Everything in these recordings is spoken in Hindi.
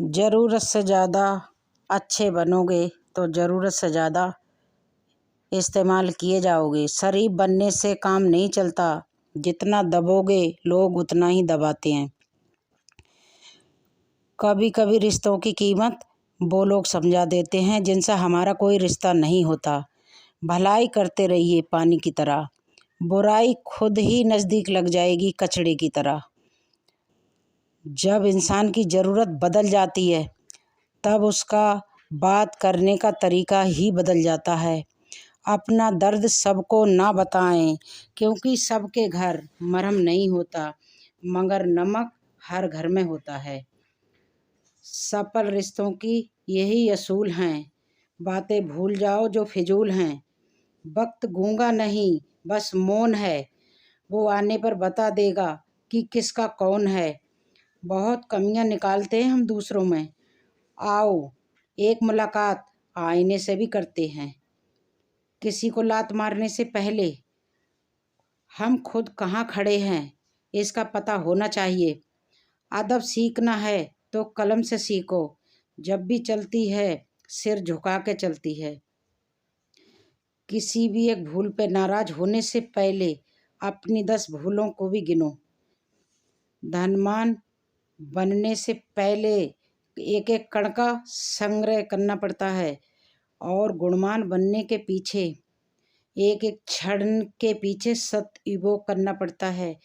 ज़रूरत से ज़्यादा अच्छे बनोगे तो ज़रूरत से ज़्यादा इस्तेमाल किए जाओगे। शरीफ बनने से काम नहीं चलता, जितना दबोगे लोग उतना ही दबाते हैं। कभी कभी रिश्तों की कीमत वो लोग समझा देते हैं जिनसे हमारा कोई रिश्ता नहीं होता। भलाई करते रहिए पानी की तरह, बुराई खुद ही नज़दीक लग जाएगी कचड़े की तरह। जब इंसान की ज़रूरत बदल जाती है तब उसका बात करने का तरीका ही बदल जाता है। अपना दर्द सबको ना बताएं, क्योंकि सबके घर मरहम नहीं होता, मगर नमक हर घर में होता है। सफल रिश्तों की यही असूल हैं, बातें भूल जाओ जो फिजूल हैं। वक्त गूंगा नहीं बस मौन है, वो आने पर बता देगा कि किसका कौन है। बहुत कमियां निकालते हैं हम दूसरों में, आओ एक मुलाकात आईने से भी करते हैं। किसी को लात मारने से पहले हम खुद कहाँ खड़े हैं इसका पता होना चाहिए। अदब सीखना है तो कलम से सीखो, जब भी चलती है सिर झुका के चलती है। किसी भी एक भूल पे नाराज होने से पहले अपनी 10 भूलों को भी गिनो। धनवान बनने से पहले एक एक कण का संग्रह करना पड़ता है, और गुणवान बनने के पीछे एक एक क्षण के पीछे सदुपयोग करना पड़ता है।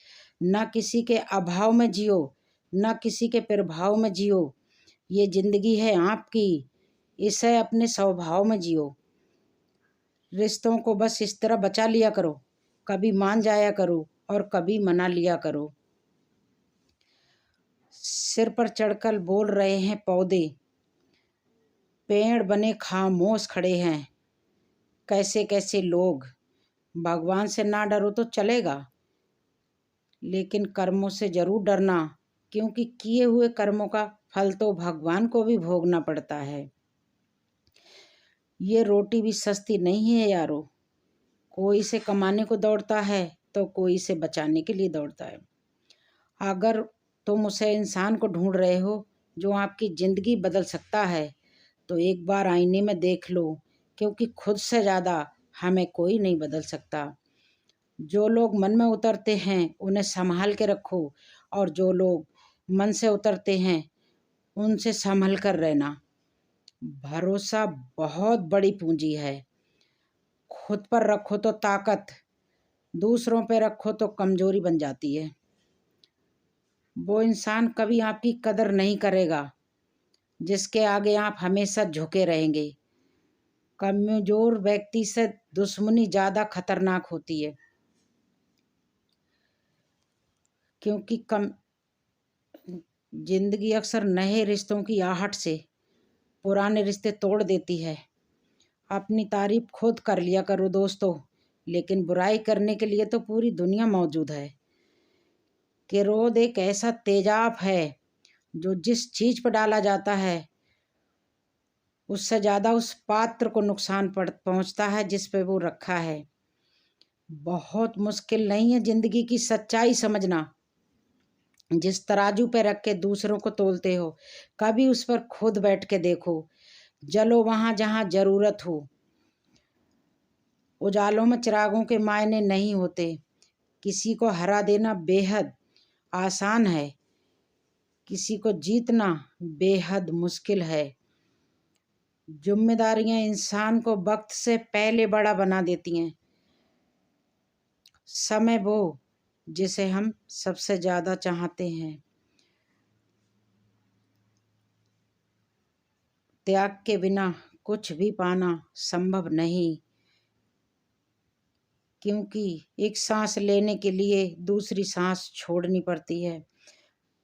ना किसी के अभाव में जियो, ना किसी के प्रभाव में जियो। ये जिंदगी है आपकी, इसे अपने स्वभाव में जियो। रिश्तों को बस इस तरह बचा लिया करो, कभी मान जाया करो और कभी मना लिया करो। सिर पर चढ़कर बोल रहे हैं पौधे, पेड़ बने खामोश खड़े हैं कैसे कैसे लोग। भगवान से ना डरो तो चलेगा, लेकिन कर्मों से जरूर डरना, क्योंकि किए हुए कर्मों का फल तो भगवान को भी भोगना पड़ता है। ये रोटी भी सस्ती नहीं है यारो, कोई इसे कमाने को दौड़ता है तो कोई इसे बचाने के लिए दौड़ता है। अगर तुम उसे इंसान को ढूंढ रहे हो जो आपकी ज़िंदगी बदल सकता है, तो एक बार आईने में देख लो, क्योंकि खुद से ज़्यादा हमें कोई नहीं बदल सकता। जो लोग मन में उतरते हैं उन्हें संभाल के रखो, और जो लोग मन से उतरते हैं उनसे संभल कर रहना। भरोसा बहुत बड़ी पूंजी है। खुद पर रखो तो ताकत, दूसरों पे रखो तो कमजोरी बन जाती है। वो इंसान कभी आपकी कदर नहीं करेगा जिसके आगे आप हमेशा झुके रहेंगे। कमजोर व्यक्ति से दुश्मनी ज़्यादा खतरनाक होती है, क्योंकि जिंदगी अक्सर नए रिश्तों की आहट से पुराने रिश्ते तोड़ देती है। अपनी तारीफ खुद कर लिया करो दोस्तों, लेकिन बुराई करने के लिए तो पूरी दुनिया मौजूद है। क्रोध एक ऐसा तेजाब है जो जिस चीज पर डाला जाता है उससे ज़्यादा उस पात्र को नुकसान पहुंचता है जिस पे वो रखा है। बहुत मुश्किल नहीं है जिंदगी की सच्चाई समझना। जिस तराजू पे रख के दूसरों को तोलते हो, कभी उस पर खुद बैठ के देखो। जलो वहाँ जहाँ जरूरत हो। उजालों में चिरागों के मायने नहीं होते। किसी को हरा देना बेहद आसान है, किसी को जीतना बेहद मुश्किल है। जिम्मेदारियां इंसान को वक्त से पहले बड़ा बना देती हैं। समय वो जिसे हम सबसे ज़्यादा चाहते हैं। त्याग के बिना कुछ भी पाना संभव नहीं, क्योंकि एक सांस लेने के लिए दूसरी सांस छोड़नी पड़ती है।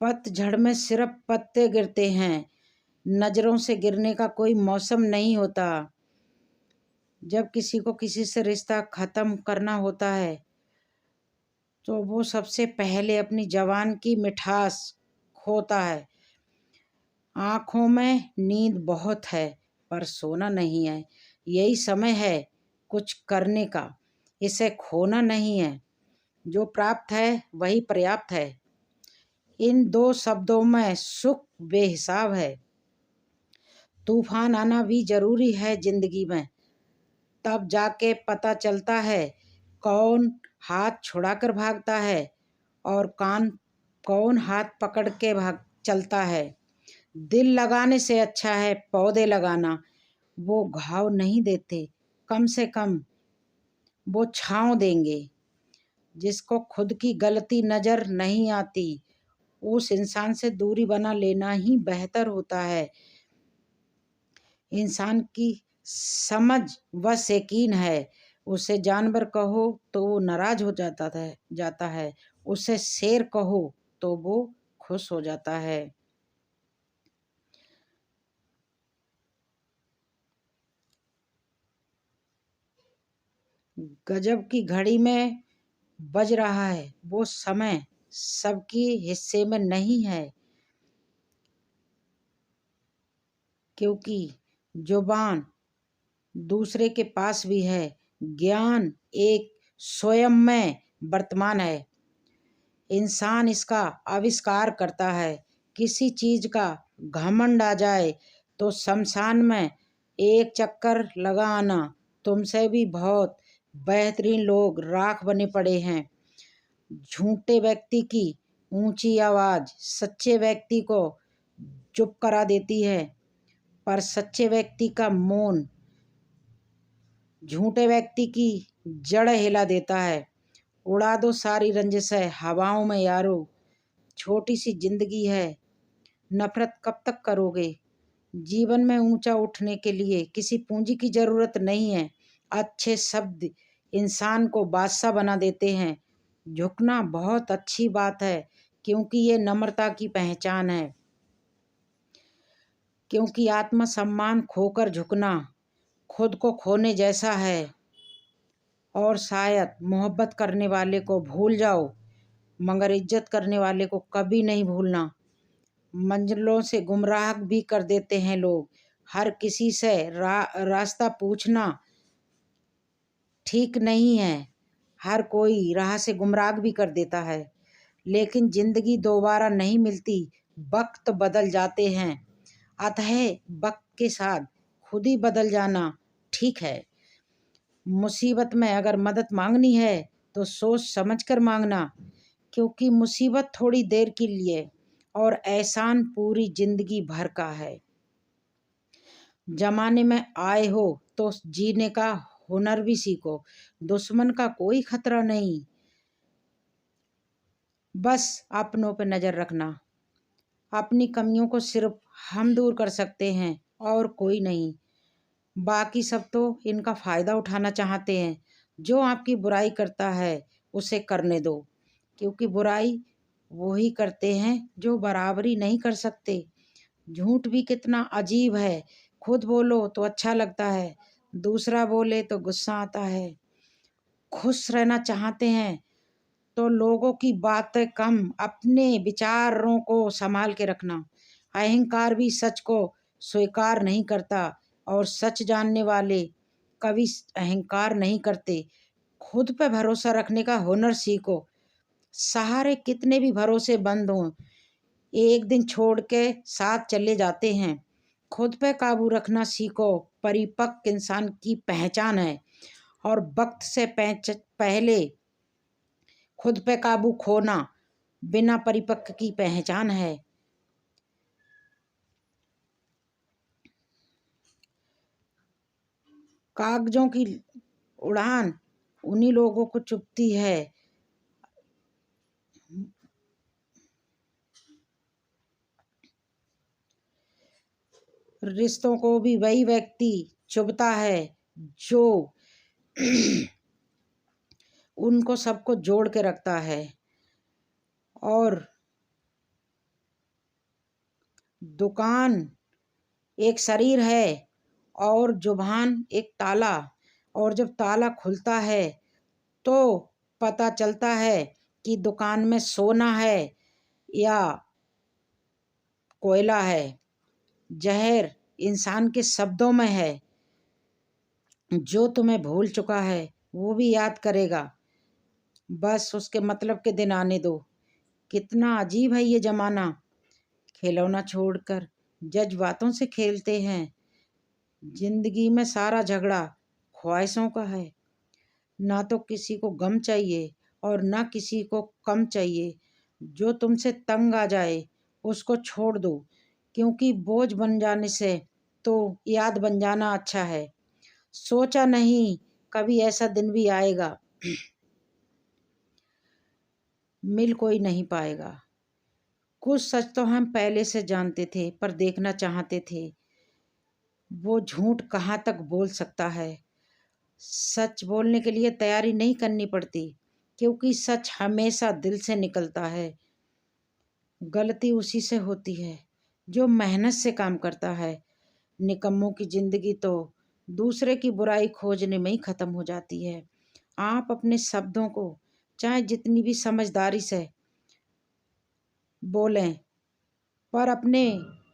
पतझड़ में सिर्फ पत्ते गिरते हैं, नज़रों से गिरने का कोई मौसम नहीं होता। जब किसी को किसी से रिश्ता ख़त्म करना होता है तो वो सबसे पहले अपनी जवान की मिठास खोता है। आँखों में नींद बहुत है पर सोना नहीं है। यही समय है कुछ करने का, इसे खोना नहीं है। जो प्राप्त है वही पर्याप्त है। इन दो शब्दों में सुख बेहिसाब है। तूफान आना भी जरूरी है जिंदगी में, तब जाके पता चलता है कौन हाथ छुड़ाकर भागता है और कौन हाथ पकड़ के भाग चलता है। दिल लगाने से अच्छा है पौधे लगाना, वो घाव नहीं देते, कम से कम वो छांव देंगे। जिसको खुद की गलती नजर नहीं आती, उस इंसान से दूरी बना लेना ही बेहतर होता है। इंसान की समझ व यकीन है, उसे जानवर कहो तो वो नाराज हो जाता है, उसे शेर कहो तो वो खुश हो जाता है। गजब की घड़ी में बज रहा है, वो समय सबकी हिस्से में नहीं है, क्योंकि जुबान दूसरे के पास भी है। ज्ञान एक स्वयं में वर्तमान है, इंसान इसका आविष्कार करता है। किसी चीज का घमंड आ जाए तो शमशान में एक चक्कर लगा आना। तुमसे भी बहुत बेहतरीन लोग राख बने पड़े हैं। झूठे व्यक्ति की ऊंची आवाज सच्चे व्यक्ति को चुप करा देती है, पर सच्चे व्यक्ति का मौन झूठे व्यक्ति की जड़ हिला देता है। उड़ा दो सारी रंजिशें हवाओं में यारो, छोटी सी जिंदगी है, नफरत कब तक करोगे। जीवन में ऊंचा उठने के लिए किसी पूंजी की जरूरत नहीं है। अच्छे शब्द इंसान को बादशाह बना देते हैं। झुकना बहुत अच्छी बात है, क्योंकि ये नम्रता की पहचान है। क्योंकि आत्मसम्मान खोकर झुकना खुद को खोने जैसा है। और शायद मोहब्बत करने वाले को भूल जाओ, मगर इज्जत करने वाले को कभी नहीं भूलना। मंजिलों से गुमराह भी कर देते हैं लोग। हर किसी से रास्ता पूछना ठीक नहीं है, हर कोई राह से गुमराह भी कर देता है। लेकिन जिंदगी दोबारा नहीं मिलती, वक्त बदल जाते हैं, अतः वक्त के साथ खुद ही बदल जाना ठीक है। मुसीबत में अगर मदद मांगनी है तो सोच समझ कर मांगना, क्योंकि मुसीबत थोड़ी देर के लिए और एहसान पूरी जिंदगी भर का है। जमाने में आए हो तो जीने का हुनर भी सीखो, दुश्मन का कोई खतरा नहीं, बस अपनों पे नजर रखना। अपनी कमियों को सिर्फ हम दूर कर सकते हैं और कोई नहीं। बाकी सब तो इनका फायदा उठाना चाहते हैं। जो आपकी बुराई करता है उसे करने दो, क्योंकि बुराई वो ही करते हैं जो बराबरी नहीं कर सकते। झूठ भी कितना अजीब है, खुद बोलो तो अच्छा लगता है, दूसरा बोले तो गुस्सा आता है। खुश रहना चाहते हैं तो लोगों की बातें कम, अपने विचारों को संभाल के रखना। अहंकार भी सच को स्वीकार नहीं करता, और सच जानने वाले कभी अहंकार नहीं करते। खुद पे भरोसा रखने का हुनर सीखो। सहारे कितने भी भरोसे बंद हों, एक दिन छोड़ के साथ चले जाते हैं। खुद पे काबू रखना सीखो, परिपक्व इंसान की पहचान है। और वक्त से पहले खुद पे काबू खोना बिना परिपक्व की पहचान है। कागजों की उड़ान उन्हीं लोगों को चुभती है। रिश्तों को भी वही व्यक्ति चुभता है जो उनको सबको जोड़ के रखता है। और दुकान एक शरीर है और जुबान एक ताला, और जब ताला खुलता है तो पता चलता है कि दुकान में सोना है या कोयला है। जहर इंसान के शब्दों में है, जो तुम्हें भूल चुका है वो भी याद करेगा, बस उसके मतलब के दिन आने दो। कितना अजीब है ये जमाना, खिलौना छोड़कर जज्बातों से खेलते हैं। जिंदगी में सारा झगड़ा ख्वाहिशों का है। ना तो किसी को गम चाहिए और ना किसी को कम चाहिए। जो तुमसे तंग आ जाए उसको छोड़ दो, क्योंकि बोझ बन जाने से तो याद बन जाना अच्छा है। सोचा नहीं कभी ऐसा दिन भी आएगा, मिल कोई नहीं पाएगा। कुछ सच तो हम पहले से जानते थे पर देखना चाहते थे, वो झूठ कहाँ तक बोल सकता है। सच बोलने के लिए तैयारी नहीं करनी पड़ती, क्योंकि सच हमेशा दिल से निकलता है। गलती उसी से होती है जो मेहनत से काम करता है। निकम्मों की जिंदगी तो दूसरे की बुराई खोजने में ही खत्म हो जाती है। आप अपने शब्दों को चाहे जितनी भी समझदारी से बोलें, पर अपने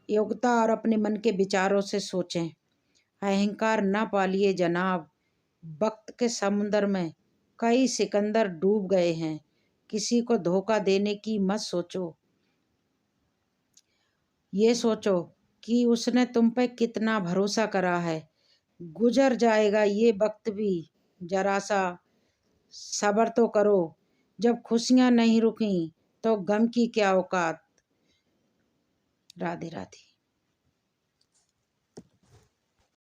योग्यता और अपने मन के विचारों से सोचें। अहंकार न पालिए जनाब, वक्त के समुंदर में कई सिकंदर डूब गए हैं। किसी को धोखा देने की मत सोचो, ये सोचो कि उसने तुम पे कितना भरोसा करा है। गुजर जाएगा ये वक्त भी, जरा सा सब्र तो करो। जब खुशियां नहीं रुकी तो गम की क्या औकात। राधे राधे।